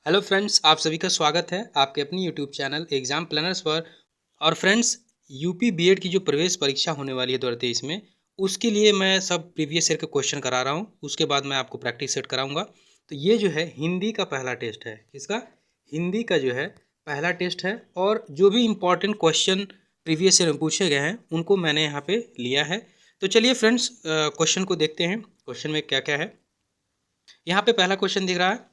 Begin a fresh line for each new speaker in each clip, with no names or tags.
Hello friends, आप सभी का स्वागत है आपके अपनी यूट्यूब चैनल एग्जाम प्लानर्स पर। और फ्रेंड्स, यूपी बीएड की जो प्रवेश परीक्षा होने वाली है 2023 में, उसके लिए मैं सब प्रीवियस ईयर के क्वेश्चन करा रहा हूँ। उसके बाद मैं आपको प्रैक्टिस सेट कराऊंगा। तो ये जो है हिंदी का पहला टेस्ट है। किसका? हिंदी का जो है पहला टेस्ट है। और जो भी इम्पोर्टेंट क्वेश्चन प्रीवियस ईयर में पूछे गए हैं उनको मैंने यहाँ पे लिया है। तो चलिए फ्रेंड्स, क्वेश्चन को देखते हैं। क्वेश्चन में क्या क्या है। यहाँ पे पहला क्वेश्चन दिख रहा है,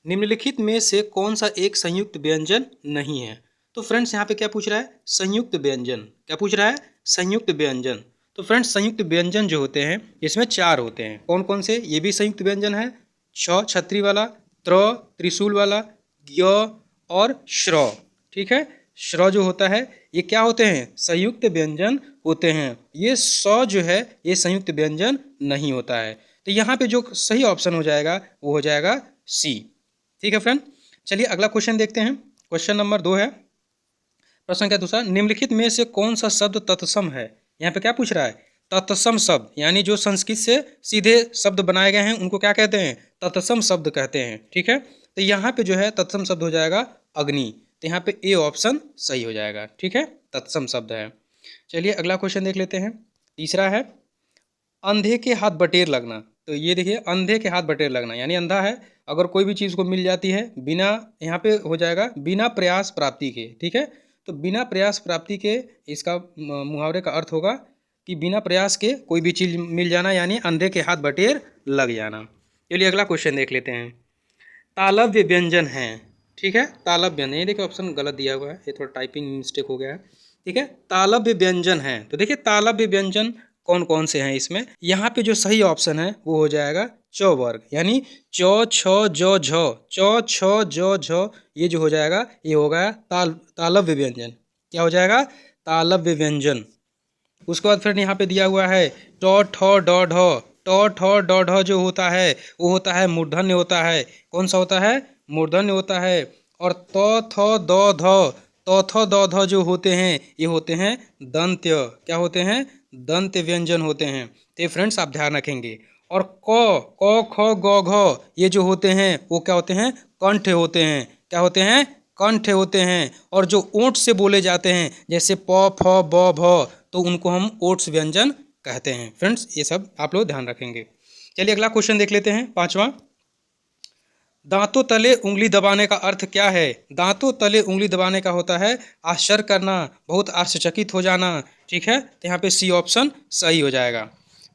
निम्नलिखित में से कौन सा एक संयुक्त व्यंजन नहीं है। तो फ्रेंड्स यहाँ पे क्या पूछ रहा है? संयुक्त व्यंजन। क्या पूछ रहा है? संयुक्त व्यंजन। तो फ्रेंड्स, संयुक्त व्यंजन जो होते हैं इसमें चार होते हैं। कौन कौन से? ये भी संयुक्त व्यंजन है। छ छत्री वाला, त्र त्रिशूल वाला, य और श्र। ठीक है। श्र जो होता है ये क्या होते हैं? संयुक्त व्यंजन होते हैं। ये स जो है ये संयुक्त व्यंजन नहीं होता है। तो यहाँ पे जो सही ऑप्शन हो जाएगा वो हो जाएगा सी। ठीक है फ्रेंड, चलिए अगला क्वेश्चन देखते हैं। क्वेश्चन नंबर 2 है। प्रश्न क्या दूसरा, निम्नलिखित में से कौन सा शब्द तत्सम है। यहाँ पे क्या पूछ रहा है? तत्सम शब्द, यानी जो संस्कृत से सीधे शब्द बनाए गए हैं उनको क्या कहते हैं? तत्सम शब्द कहते हैं। ठीक है। तो यहाँ पे जो है तत्सम शब्द हो जाएगा अग्नि। तो यहाँ पे ए ऑप्शन सही हो जाएगा। ठीक है, तत्सम शब्द है। चलिए अगला क्वेश्चन देख लेते हैं। तीसरा है, अंधे के हाथ बटेर लगना। तो ये देखिए, अंधे के हाथ बटेर लगना यानी अंधा है, अगर कोई भी चीज़ को मिल जाती है बिना, यहाँ पे हो जाएगा बिना प्रयास प्राप्ति के। ठीक है। तो बिना प्रयास प्राप्ति के इसका मुहावरे का अर्थ होगा कि बिना प्रयास के कोई भी चीज़ मिल जाना, यानी अंधे के हाथ बटेर लग जाना। चलिए अगला क्वेश्चन देख लेते हैं। तालव्य व्यंजन है। ठीक है, तालव्य व्यंजन, ये देखिए ऑप्शन गलत दिया हुआ है, ये थोड़ा टाइपिंग मिस्टेक हो गया है। ठीक है, तालव्य व्यंजन है। तो देखिए तालव्य व्यंजन कौन कौन से हैं इसमें। यहाँ पे जो सही ऑप्शन है वो हो जाएगा च वर्ग, यानी चौ छ ज झ, चौ छ ज झ, ये जो हो जाएगा ये होगा तालव्य व्यंजन। क्या हो जाएगा? तालव्य व्यंजन। उसके बाद फिर यहाँ पे दिया हुआ है ट ठ ड ढ। ट ठ ड ढ जो होता है वो होता है मूर्धन्य होता है। कौन सा होता है? मूर्धन्य होता है। और त थ द ध, त थ द ध जो होते हैं ये होते हैं दंत्य। क्या होते हैं? दंत्य व्यंजन होते हैं। तो फ्रेंड्स आप ध्यान रखेंगे। और क ख ग घ ये जो होते हैं वो क्या होते हैं? कंठ होते हैं। क्या होते हैं? कंठ होते हैं। और जो ओंठ से बोले जाते हैं जैसे प फ ब भ, तो उनको हम ओट्स व्यंजन कहते हैं। फ्रेंड्स ये सब आप लोग ध्यान रखेंगे। चलिए अगला क्वेश्चन देख लेते हैं, पांचवा। दांतों तले उंगली दबाने का अर्थ क्या है? दांतों तले उंगली दबाने का होता है आश्चर्य करना, बहुत आश्चर्यचकित हो जाना। ठीक है, तो यहाँ पे सी ऑप्शन सही हो जाएगा।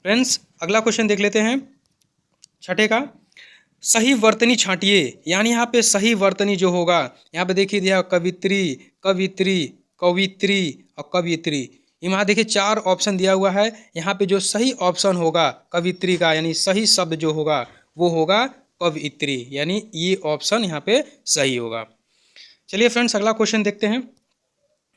फ्रेंड्स अगला क्वेश्चन देख लेते हैं, छठे का। सही वर्तनी छांटिए, यानी यहाँ पे सही वर्तनी जो होगा, यहाँ पे देखिए दिया कवित्री, कवित्री, कवित्री और कवित्री। यहाँ देखिए चार ऑप्शन दिया हुआ है। यहाँ पे जो सही ऑप्शन होगा कवित्री का, यानी सही शब्द जो होगा वो होगा कवित्री, यानी ये ऑप्शन यहाँ पे सही होगा। चलिए फ्रेंड्स अगला क्वेश्चन देखते हैं।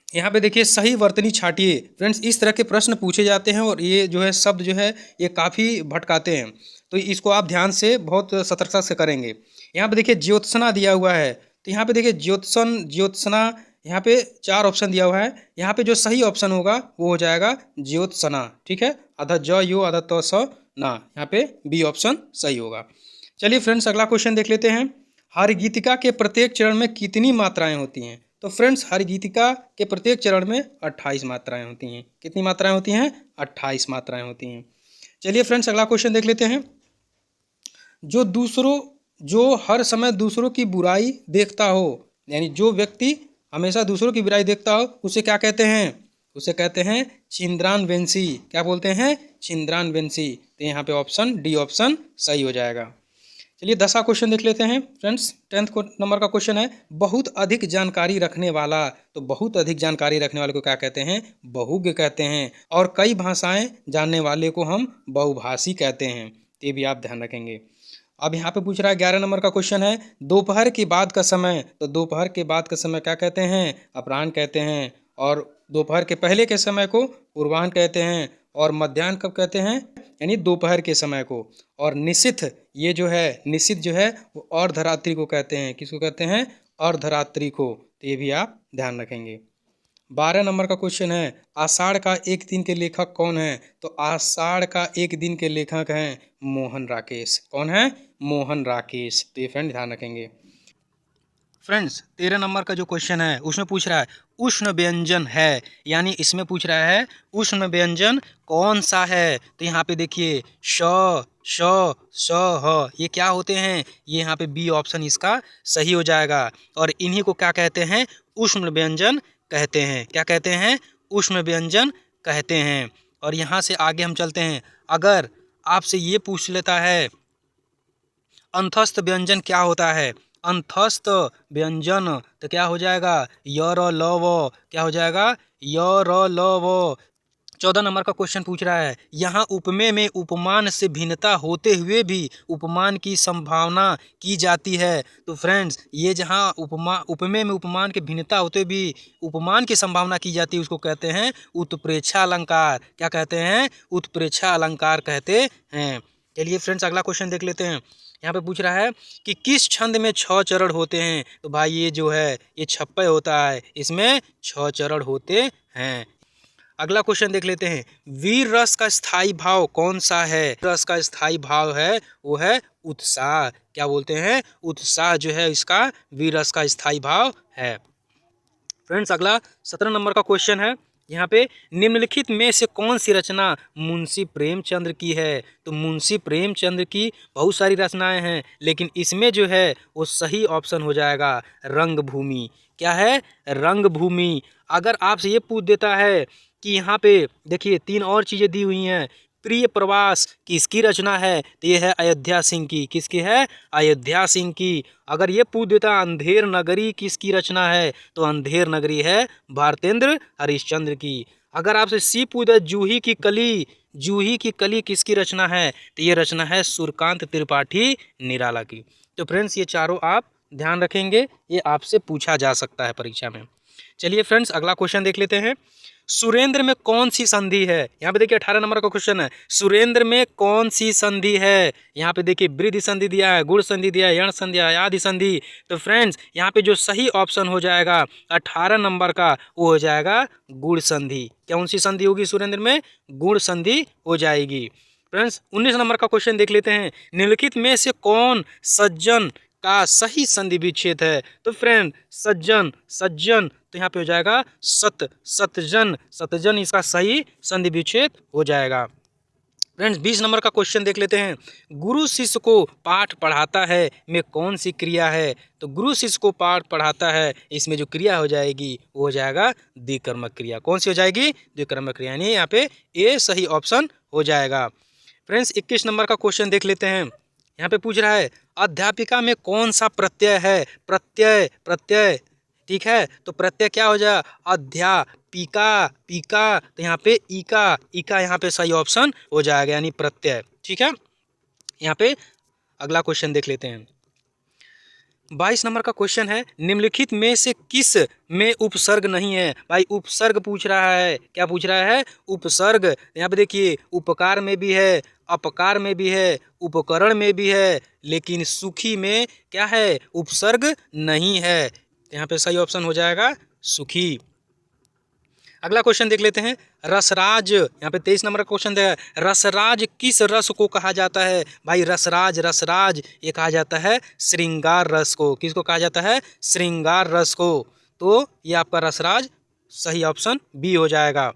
यहाँ पे देखिए सही वर्तनी छांटिए। फ्रेंड्स इस तरह के प्रश्न पूछे जाते हैं और ये जो है शब्द जो है ये काफ़ी भटकाते हैं, तो इसको आप ध्यान से बहुत सतर्कता से करेंगे। यहाँ पे देखिए ज्योत्सना दिया हुआ है, तो यहाँ पे देखिए ज्योत्सन, ज्योत्सना, यहाँ पे चार ऑप्शन दिया हुआ है। यहाँ पे जो सही ऑप्शन होगा वो हो जाएगा ज्योत्सना। ठीक है, आधा ज यो आधा त स ना, यहाँ पे बी ऑप्शन सही होगा। चलिए फ्रेंड्स अगला क्वेश्चन देख लेते हैं। हरगीतिका के प्रत्येक चरण में कितनी मात्राएं होती हैं? तो फ्रेंड्स हरगीतिका के प्रत्येक चरण में 28 मात्राएं होती हैं। कितनी मात्राएं होती हैं? 28 मात्राएं होती हैं। चलिए फ्रेंड्स अगला क्वेश्चन देख लेते हैं। जो दूसरों, जो हर समय दूसरों की बुराई देखता हो, यानी जो व्यक्ति हमेशा दूसरों की बुराई देखता हो उसे क्या कहते हैं? उसे कहते हैं छिंद्रानवेंसी। क्या बोलते हैं? छिंद्रानवेंसी। तो यहाँ पे ऑप्शन डी ऑप्शन सही हो जाएगा। चलिए 10वां क्वेश्चन देख लेते हैं फ्रेंड्स। 10th नंबर का क्वेश्चन है, बहुत अधिक जानकारी रखने वाला। तो बहुत अधिक जानकारी रखने वाले को क्या कहते हैं? बहुज्ञ कहते हैं। और कई भाषाएं जानने वाले को हम बहुभाषी कहते हैं। ये भी आप ध्यान रखेंगे। अब यहाँ पे पूछ रहा है 11 नंबर का क्वेश्चन है, दोपहर के बाद का समय। तो दोपहर के बाद का समय क्या कहते हैं? अपराह्न कहते हैं। और दोपहर के पहले के समय को पूर्वाह्न कहते हैं। और मध्याह्न कब कहते हैं? यानी दोपहर के समय को। और निशिथ, ये जो है निशिथ जो है वो अर्धरात्रि को कहते हैं। किसको कहते हैं? अर्धरात्रि को। तो ये भी आप ध्यान रखेंगे। 12 नंबर का क्वेश्चन है, आषाढ़ का एक दिन के लेखक कौन है? तो आषाढ़ का एक दिन के लेखक हैं मोहन राकेश। कौन है? मोहन राकेश। तो ये फ्रेंड ध्यान रखेंगे। फ्रेंड्स 13 नंबर का जो क्वेश्चन है उसमें पूछ रहा है उष्ण व्यंजन है, यानी इसमें पूछ रहा है उष्ण व्यंजन कौन सा है? तो यहाँ पे देखिए श, श, स, ह, ये क्या होते हैं? ये यहाँ पे बी ऑप्शन इसका सही हो जाएगा। और इन्हीं को क्या कहते हैं? उष्ण व्यंजन कहते हैं। क्या कहते हैं? उष्ण व्यंजन कहते हैं। और यहाँ से आगे हम चलते हैं। अगर आपसे ये पूछ लेता है अंतस्थ व्यंजन क्या होता है? अंतस्थ व्यंजन तो क्या हो जाएगा? य र ल व। क्या हो जाएगा? य र ल व। 14 नंबर का क्वेश्चन पूछ रहा है यहाँ उपमेय में उपमान से भिन्नता होते हुए भी उपमान की संभावना की जाती है। तो फ्रेंड्स ये जहाँ उपमेय में उपमान के भिन्नता होते भी उपमान की संभावना की जाती है उसको कहते हैं उत्प्रेक्षा अलंकार। क्या कहते हैं? उत्प्रेक्षा अलंकार कहते हैं। चलिए फ्रेंड्स अगला क्वेश्चन देख लेते हैं। यहाँ पे पूछ रहा है कि किस छंद में 6 चरण होते हैं? तो भाई ये जो है ये छप्पय होता है, इसमें 6 चरण होते हैं। अगला क्वेश्चन देख लेते हैं। वीर रस का स्थायी भाव कौन सा है? रस का स्थायी भाव है वो है उत्साह। क्या बोलते हैं? उत्साह जो है इसका वीर रस का स्थायी भाव है। फ्रेंड्स अगला 17 नंबर का क्वेश्चन है। यहाँ पे निम्नलिखित में से कौन सी रचना मुंशी प्रेमचंद्र की है? तो मुंशी प्रेमचंद्र की बहुत सारी रचनाएं हैं, लेकिन इसमें जो है वो सही ऑप्शन हो जाएगा रंगभूमि। क्या है? रंगभूमि। अगर आपसे ये पूछ देता है कि यहाँ पे देखिए 3 और चीज़ें दी हुई हैं। प्रिय प्रवास किसकी रचना है? तो ये है अयोध्या सिंह की। किसकी है? अयोध्या सिंह की। अगर ये पूछ देता अंधेर नगरी किसकी रचना है? तो अंधेर नगरी है भारतेंद्र हरिश्चंद्र की। अगर आपसे सी पूछ दे जूही की कली किसकी रचना है? तो ये रचना है सूर्यकांत त्रिपाठी निराला की। तो फ्रेंड्स ये चारों आप ध्यान रखेंगे, ये आपसे पूछा जा सकता है परीक्षा में। चलिए फ्रेंड्स अगला क्वेश्चन देख लेते हैं। सुरेंद्र में कौन सी संधि है? यहाँ पे देखिए 18 नंबर का क्वेश्चन है। सुरेंद्र में कौन सी संधि है? यहाँ पे देखिए वृद्धि संधि दिया है, गुण संधि दिया है, यण संधि, आदि संधि। तो फ्रेंड्स यहाँ पे जो सही ऑप्शन हो जाएगा 18 नंबर का वो हो जाएगा गुण संधि। कौन सी संधि होगी सुरेंद्र में? गुण संधि हो जाएगी। फ्रेंड्स 19 नंबर का क्वेश्चन देख लेते हैं। निम्नलिखित में से कौन सज्जन का सही संधि विच्छेद है? तो फ्रेंड सज्जन तो यहाँ पे हो जाएगा सतजन इसका सही संधि विच्छेद हो जाएगा। फ्रेंड्स 20 नंबर का क्वेश्चन देख लेते हैं। गुरु शिष्य को पाठ पढ़ाता है में कौन सी क्रिया है? तो गुरु शिष्य को पाठ पढ़ाता है, इसमें जो क्रिया हो जाएगी वो हो जाएगा द्विकर्मक क्रिया। कौन सी हो जाएगी? द्विकर्मक क्रिया, यानी यहाँ पे ए सही ऑप्शन हो जाएगा। फ्रेंड्स 21 नंबर का क्वेश्चन देख लेते हैं। यहाँ पे पूछ रहा है अध्यापिका में कौन सा प्रत्यय है? प्रत्यय ठीक है, तो प्रत्यय क्या हो जाए? पीका तो यहाँ पे इका यहाँ पे सही ऑप्शन हो जाएगा, यानी प्रत्यय। ठीक है, यहाँ पे अगला क्वेश्चन देख लेते हैं। 22 नंबर का क्वेश्चन है। निम्नलिखित में से किस में उपसर्ग नहीं है? भाई उपसर्ग पूछ रहा है। क्या पूछ रहा है? उपसर्ग। यहाँ पे देखिए उपकार में भी है, अपकार में भी है, उपकरण में भी है, लेकिन सुखी में क्या है? उपसर्ग नहीं है। यहाँ पे सही ऑप्शन हो जाएगा सुखी। अगला क्वेश्चन देख लेते हैं। रसराज, यहाँ पे 23 नंबर का क्वेश्चन है। रसराज किस रस को कहा जाता है? भाई रसराज ये कहा जाता है श्रृंगार रस को। किसको कहा जाता है? श्रृंगार रस को। तो ये आपका रसराज सही ऑप्शन बी हो जाएगा।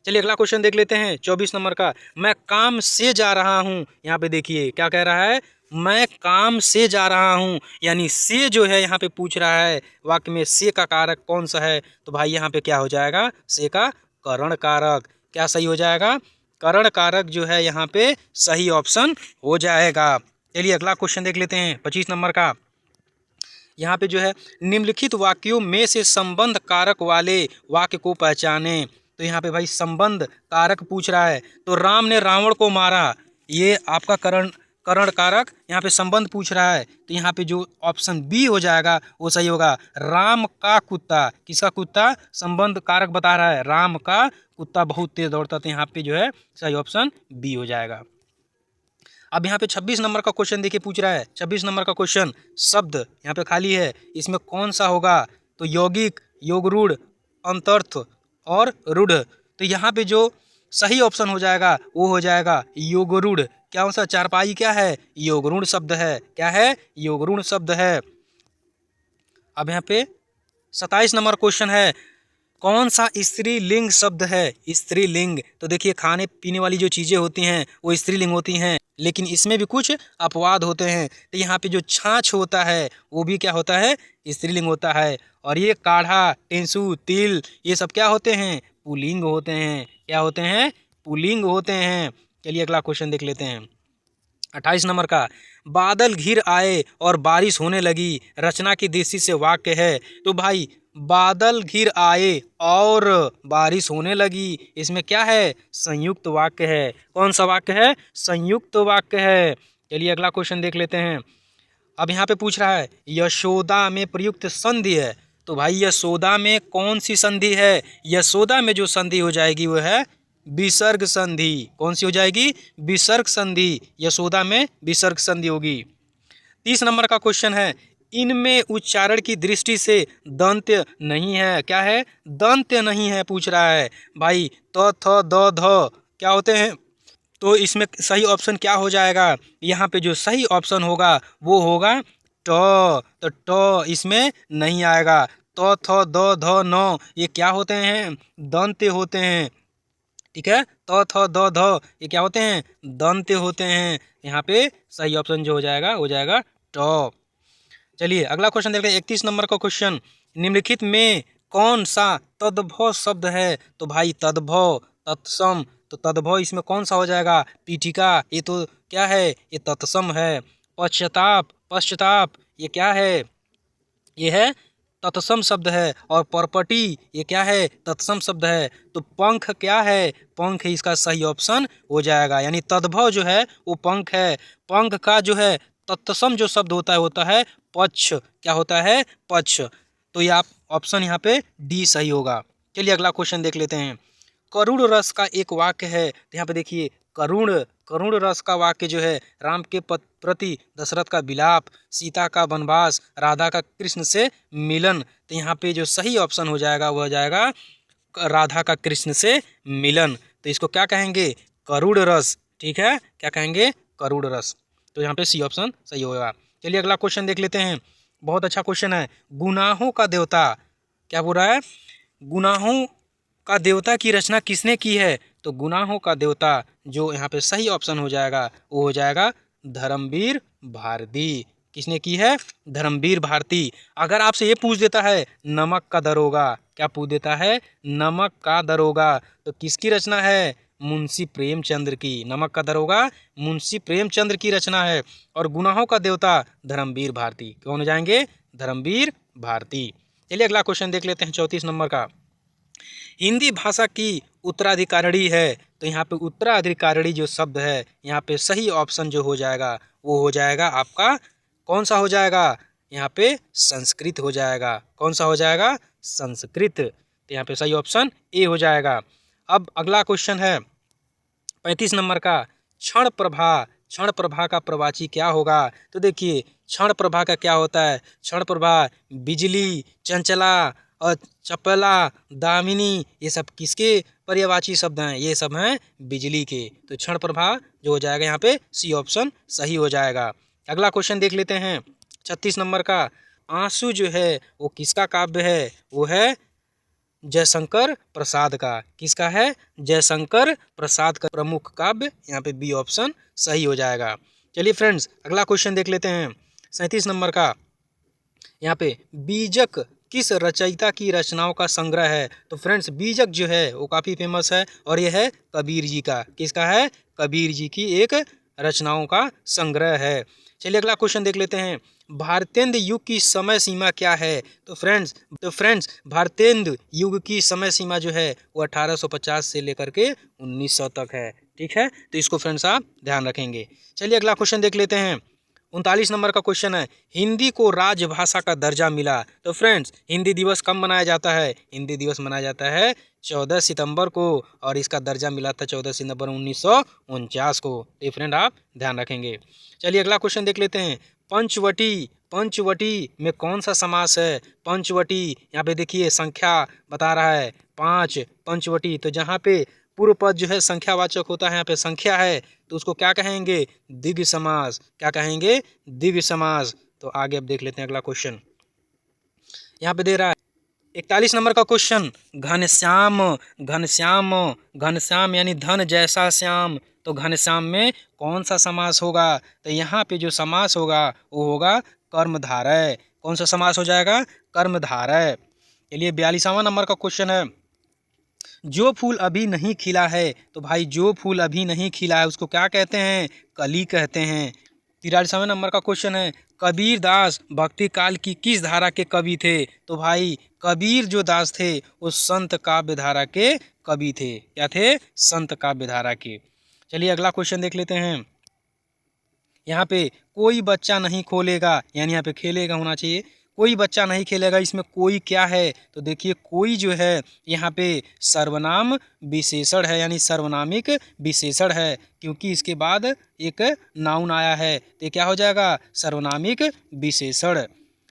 चलिए अगला क्वेश्चन देख लेते हैं 24 नंबर का। मैं काम से जा रहा हूँ, यहाँ पे देखिए क्या कह रहा है? मैं काम से जा रहा हूँ, यानी से जो है यहाँ पे पूछ रहा है वाक्य में से का कारक कौन सा है? तो भाई यहाँ पे क्या हो जाएगा? से का करण कारक। क्या सही हो जाएगा? करण कारक जो है यहाँ पे सही ऑप्शन हो जाएगा। चलिए अगला क्वेश्चन देख लेते हैं 25 नंबर का। यहाँ पे जो है निम्नलिखित वाक्यों में से संबंध कारक वाले वाक्य को पहचाने। तो यहाँ पे भाई संबंध कारक पूछ रहा है। तो राम ने रावण को मारा, ये आपका करण कारक यहाँ पे संबंध पूछ रहा है। तो यहाँ पे जो ऑप्शन बी हो जाएगा वो सही होगा। राम का कुत्ता, किसका कुत्ता? संबंध कारक बता रहा है, राम का कुत्ता बहुत तेज दौड़ता। तो यहाँ पे जो है सही ऑप्शन बी हो जाएगा। अब यहाँ पे 26 नंबर का क्वेश्चन देखिए पूछ रहा है। 26 नंबर का क्वेश्चन शब्द यहाँ पे खाली है, इसमें कौन सा होगा? तो यौगिक, योगरूढ़, अंतर्थ और रूढ़। तो यहाँ पे जो सही ऑप्शन हो जाएगा वो हो जाएगा योगरूढ़। क्या हो सा चारपाई क्या है? योगरूढ़ शब्द है। क्या है? योगरूढ़ शब्द है। अब यहाँ पे 27 नंबर क्वेश्चन है, कौन सा स्त्रीलिंग शब्द है? स्त्रीलिंग। तो देखिए खाने पीने वाली जो चीज़ें होती हैं वो स्त्रीलिंग होती हैं, लेकिन इसमें भी कुछ अपवाद होते हैं। तो यहाँ पे जो छाछ होता है वो भी क्या होता है? स्त्रीलिंग होता है। और ये काढ़ा, टेंसू, तिल, ये सब क्या होते हैं? पुल्लिंग होते हैं। क्या होते हैं? पुल्लिंग होते हैं। चलिए अगला क्वेश्चन देख लेते हैं। 28 नंबर का, बादल घिर आए और बारिश होने लगी, रचना की दृष्टि से वाक्य है। तो भाई बादल घिर आए और बारिश होने लगी, इसमें क्या है? संयुक्त वाक्य है। कौन सा वाक्य है? संयुक्त वाक्य है। चलिए अगला क्वेश्चन देख लेते हैं। अब यहाँ पे पूछ रहा है यशोदा में प्रयुक्त संधि है। तो भाई यशोदा में कौन सी संधि है? यशोदा में जो संधि हो जाएगी वो है विसर्ग संधि। कौन सी हो जाएगी? विसर्ग संधि। यशोदा में विसर्ग संधि होगी। 30 नंबर का क्वेश्चन है, इनमें उच्चारण की दृष्टि से दंत्य नहीं है। क्या है? दंत्य नहीं है पूछ रहा है। भाई त थ द ध क्या होते हैं? तो इसमें सही ऑप्शन क्या हो जाएगा? यहाँ पे जो सही ऑप्शन होगा वो होगा ट। तो ट इसमें नहीं आएगा। त थ द ध न ये क्या होते हैं? दंत्य होते हैं। ठीक है, त थ द ध ये क्या होते हैं? दंत्य होते हैं। यहाँ पे सही ऑप्शन जो हो जाएगा ट। चलिए अगला क्वेश्चन देखते हैं। 31 नंबर का क्वेश्चन, निम्नलिखित में कौन सा तद्भव शब्द है? तो भाई तद्भव, तत्सम। तो तद्भव इसमें कौन सा हो जाएगा? पीठिका। ये तो क्या है? ये तत्सम है। पश्चाताप, पश्चाताप ये क्या है? ये है तत्सम शब्द है। और परपटी ये क्या है? तत्सम शब्द है। तो पंख क्या है? पंख इसका सही ऑप्शन हो जाएगा। यानी तद्भव जो है वो पंख है। पंख का जो है तत्सम जो शब्द होता है पक्ष। क्या होता है? पक्ष। तो ये आप ऑप्शन यहाँ पे डी सही होगा। चलिए अगला क्वेश्चन देख लेते हैं। करुण रस का एक वाक्य है। तो यहाँ पे देखिए करुण, करुण रस का वाक्य जो है, राम के प्रति दशरथ का विलाप, सीता का वनवास, राधा का कृष्ण से मिलन। तो यहाँ पे जो सही ऑप्शन हो जाएगा वह हो जाएगा राधा का कृष्ण से मिलन। तो इसको क्या कहेंगे? करुण रस। ठीक है, क्या कहेंगे? करुण रस। तो यहाँ पे सी ऑप्शन सही होगा। चलिए अगला क्वेश्चन देख लेते हैं। बहुत अच्छा क्वेश्चन है। गुनाहों का देवता, क्या बोल रहा है? गुनाहों का देवता की रचना किसने की है? तो गुनाहों का देवता जो यहाँ पे सही ऑप्शन हो जाएगा वो हो जाएगा धर्मवीर भारती। किसने की है? धर्मवीर भारती। अगर आपसे ये पूछ देता है नमक का दरोगा, क्या पूछ देता है? नमक का दरोगा, तो किसकी रचना है? मुंशी प्रेमचंद्र की। नमक का दरोगा मुंशी प्रेमचंद्र की रचना है। और गुनाहों का देवता धर्मवीर भारती। कौन हो जाएंगे? धर्मवीर भारती। चलिए अगला क्वेश्चन देख लेते हैं। 34 नंबर का, हिंदी भाषा की उत्तराधिकारिणी है। तो यहाँ पे उत्तराधिकारिणी जो शब्द है, यहाँ पे सही ऑप्शन जो हो जाएगा वो हो जाएगा आपका, कौन सा हो जाएगा? यहाँ पे संस्कृत हो जाएगा। कौन सा हो जाएगा? संस्कृत। तो यहाँ पे सही ऑप्शन ए हो जाएगा। अब अगला क्वेश्चन है 35 नंबर का, क्षण प्रभा, क्षण प्रभा का प्रवाची क्या होगा? तो देखिए क्षण प्रभा का क्या होता है? क्षण प्रभा बिजली, चंचला और चपला, दामिनी ये सब किसके पर्यायवाची शब्द हैं? ये सब हैं बिजली के। तो क्षण प्रभा जो हो जाएगा यहाँ पे सी ऑप्शन सही हो जाएगा। अगला क्वेश्चन देख लेते हैं 36 नंबर का, आंसू जो है वो किसका काव्य है? वो है जयशंकर प्रसाद का। किसका है? जयशंकर प्रसाद का प्रमुख काव्य। यहाँ पे बी ऑप्शन सही हो जाएगा। चलिए फ्रेंड्स अगला क्वेश्चन देख लेते हैं 37 नंबर का। यहाँ पे बीजक किस रचयिता की रचनाओं का संग्रह है? तो फ्रेंड्स बीजक जो है वो काफ़ी फेमस है और ये है कबीर जी का। किसका है? कबीर जी की एक रचनाओं का संग्रह है। चलिए अगला क्वेश्चन देख लेते हैं। भारतेंद्र युग की समय सीमा क्या है? तो फ्रेंड्स भारतेंद्र युग की समय सीमा जो है वो 1850 से लेकर के 1900 तक है। ठीक है, तो इसको फ्रेंड्स आप ध्यान रखेंगे। चलिए अगला क्वेश्चन देख लेते हैं। 39 नंबर का क्वेश्चन है, हिंदी को राजभाषा का दर्जा मिला। तो फ्रेंड्स हिंदी दिवस कब मनाया जाता है? हिंदी दिवस मनाया जाता है 14 सितंबर को, और इसका दर्जा मिला था 14 सितंबर 1949 को। तो फ्रेंड आप ध्यान रखेंगे। चलिए अगला क्वेश्चन देख लेते हैं। पंचवटी, पंचवटी में कौन सा समास है? पंचवटी यहाँ पे देखिए संख्या बता रहा है 5, पंचवटी। तो जहाँ पे पूर्व पद जो है संख्यावाचक होता है, यहाँ पे संख्या है, तो उसको क्या कहेंगे? द्विगु समास। क्या कहेंगे? द्विगु समास। तो आगे अब देख लेते हैं अगला क्वेश्चन। यहाँ पे दे रहा है 41 नंबर का क्वेश्चन, घनश्याम, घनश्याम, घनश्याम यानी धन जैसा श्याम। तो घनश्याम में कौन सा समास होगा? तो यहाँ पे जो समास होगा वो होगा कर्मधारय। कौन सा समास हो जाएगा? कर्मधारय। चलिए 42वां नंबर का क्वेश्चन है, जो फूल अभी नहीं खिला है। तो भाई जो फूल अभी नहीं खिला है उसको क्या कहते हैं? कली कहते हैं। 43वां नंबर का क्वेश्चन है, कबीर दास भक्ति काल की किस धारा के कवि थे? तो भाई कबीर जो दास थे वो संत काव्य धारा के कवि थे। क्या थे? संत काव्य धारा के। चलिए अगला क्वेश्चन देख लेते हैं। यहाँ पे कोई बच्चा नहीं खोलेगा, यानी यहाँ पे खेलेगा होना चाहिए। कोई बच्चा नहीं खेलेगा, इसमें कोई क्या है? तो देखिए कोई जो है यहाँ पे सर्वनाम विशेषण है, यानी सर्वनामिक विशेषण है, क्योंकि इसके बाद एक नाउन आया है, तो क्या हो जाएगा? सर्वनामिक विशेषण।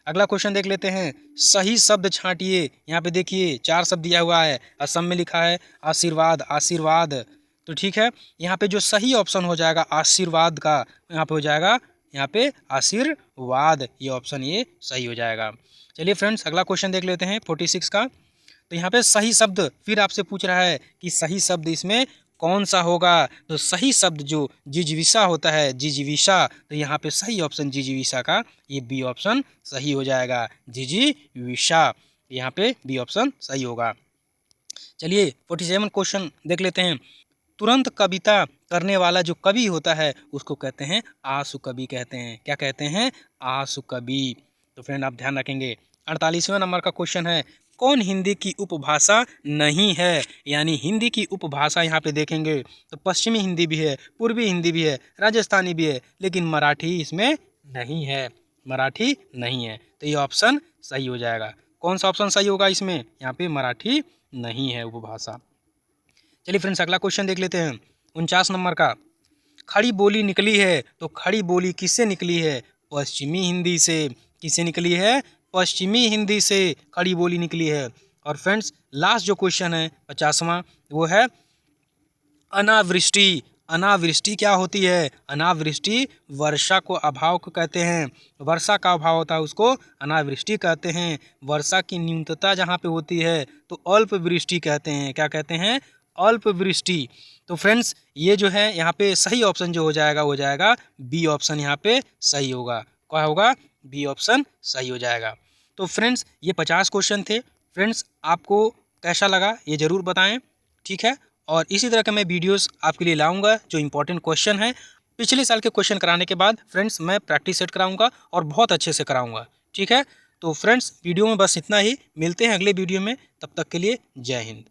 अगला क्वेश्चन देख लेते हैं। सही शब्द छांटिए। यहाँ पे देखिए 4 शब्द दिया हुआ है, असम में लिखा है आशीर्वाद, आशीर्वाद। तो ठीक है, यहाँ पे जो सही ऑप्शन हो जाएगा आशीर्वाद का, यहाँ पे हो जाएगा यहाँ पे आशीर्वाद, ये ऑप्शन ये सही हो जाएगा। चलिए फ्रेंड्स अगला क्वेश्चन देख लेते हैं 46 का। तो यहाँ पे सही शब्द फिर आपसे पूछ रहा है कि सही शब्द इसमें कौन सा होगा? तो सही शब्द जो जिजीविषा होता है, जिजीविषा, तो यहाँ पे सही ऑप्शन जिजीविषा का ये बी ऑप्शन सही हो जाएगा, जिजीविषा। यहाँ पे बी ऑप्शन सही होगा। चलिए 47 क्वेश्चन देख लेते हैं। तुरंत कविता करने वाला जो कवि होता है उसको कहते हैं आशु कवि कहते हैं। क्या कहते हैं? आशु कवि। तो फ्रेंड आप ध्यान रखेंगे। 48वें नंबर का क्वेश्चन है, कौन हिंदी की उपभाषा नहीं है? यानी हिंदी की उपभाषा यहाँ पे देखेंगे तो पश्चिमी हिंदी भी है, पूर्वी हिंदी भी है, राजस्थानी भी है, लेकिन मराठी इसमें नहीं है, मराठी नहीं है। तो ये ऑप्शन सही हो जाएगा। कौन सा ऑप्शन सही होगा इसमें? यहाँ पे मराठी नहीं है उपभाषा। चलिए फ्रेंड्स अगला क्वेश्चन देख लेते हैं 49 नंबर का। खड़ी बोली निकली है। तो खड़ी बोली किससे निकली है? पश्चिमी हिंदी से। किससे निकली है? पश्चिमी हिंदी से खड़ी बोली निकली है। और फ्रेंड्स लास्ट जो क्वेश्चन है 50वां, वो है अनावृष्टि। अनावृष्टि क्या होती है? अनावृष्टि वर्षा को अभाव को कहते हैं। वर्षा का अभाव होता है उसको अनावृष्टि कहते हैं। वर्षा की न्यूनता जहाँ पे होती है तो अल्प वृष्टि कहते हैं। क्या कहते हैं? अल्प वृष्टि। तो फ्रेंड्स ये जो है यहाँ पे सही ऑप्शन जो हो जाएगा बी ऑप्शन यहाँ पे सही होगा। क्या होगा? बी ऑप्शन सही हो जाएगा। तो फ्रेंड्स ये 50 क्वेश्चन थे। फ्रेंड्स आपको कैसा लगा ये ज़रूर बताएं, ठीक है। और इसी तरह के मैं वीडियोस आपके लिए लाऊंगा जो इंपॉर्टेंट क्वेश्चन है। पिछले साल के क्वेश्चन कराने के बाद फ्रेंड्स मैं प्रैक्टिस सेट कराऊंगा और बहुत अच्छे से कराऊंगा, ठीक है। तो फ्रेंड्स वीडियो में बस इतना ही, मिलते हैं अगले वीडियो में, तब तक के लिए जय हिंद।